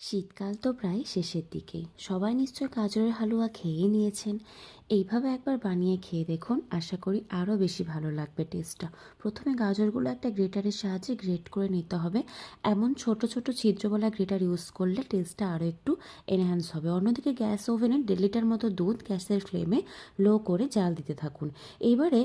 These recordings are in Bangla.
শীতকাল তো প্রায় শেষের দিকে। সবাই নিশ্চয় গাজরের হালুয়া খেয়েই নিয়েছেন। এইভাবে একবার বানিয়ে খেয়ে দেখুন, আশা করি আরও বেশি ভালো লাগবে টেস্টটা। প্রথমে গাজরগুলো একটা গ্রেটারের সাহায্যে গ্রেট করে নিতে হবে। এমন ছোট ছোট ছিদ্রওয়ালা গ্রেটার ইউজ করলে টেস্টটা আরও একটু এনহ্যান্স হবে। অন্যদিকে গ্যাস ওভেনে 1.5 লিটার মতো দুধ গ্যাসের ফ্লেমে লো করে জাল দিতে থাকুন। এইবারে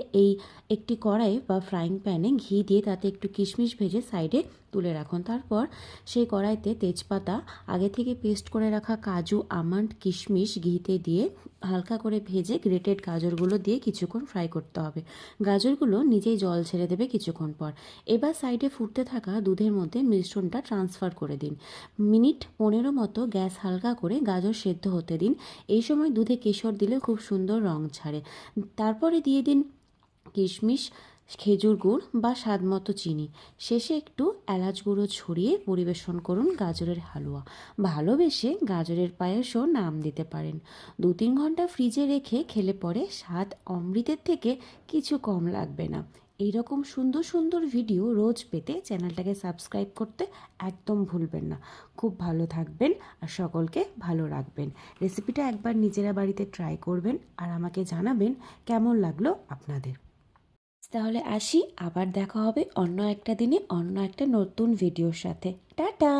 একটি কড়াই বা ফ্রাইং প্যানে ঘি দিয়ে তাতে একটু কিশমিশ ভেজে সাইডে তুলে রাখুন। তারপর সেই কড়াইতে তেজপাতা, আগে থেকে পেস্ট করে রাখা কাজু, আমন্ড, কিশমিশ ঘিতে দিয়ে হালকা করে ভেজে গ্রেটেড গাজরগুলো দিয়ে কিছুক্ষণ ফ্রাই করতে হবে। গাজরগুলো নিজেই জল ছেড়ে দেবে কিছুক্ষণ পর। এবার সাইডে ফুটতে থাকা দুধের মধ্যে মিশ্রণটা ট্রান্সফার করে দিন। মিনিট 15 মতো গ্যাস হালকা করে গাজর সেদ্ধ হতে দিন। এই সময় দুধে কেশর দিলে খুব সুন্দর রং ছাড়ে। তারপরে দিয়ে দিন কিশমিশ, খেজুর গুড় বা স্বাদমতো চিনি। শেষে একটু এলাচ গুঁড়ো ছড়িয়ে পরিবেশন করুন গাজরের হালুয়া। ভালোবেসে গাজরের পায়েসও নাম দিতে পারেন। 2-3 ঘন্টা ফ্রিজে রেখে খেলে পরে স্বাদ অমৃতের থেকে কিছু কম লাগবে না। এইরকম সুন্দর সুন্দর ভিডিও রোজ পেতে চ্যানেলটাকে সাবস্ক্রাইব করতে একদম ভুলবেন না। খুব ভালো থাকবেন আর সকলকে ভালো রাখবেন। রেসিপিটা একবার নিজেরা বাড়িতে ট্রাই করবেন আর আমাকে জানাবেন কেমন লাগলো আপনাদের। তাহলে আসি, আবার দেখা হবে অন্য একটা দিনে অন্য একটা নতুন ভিডিওর সাথে। টাটা।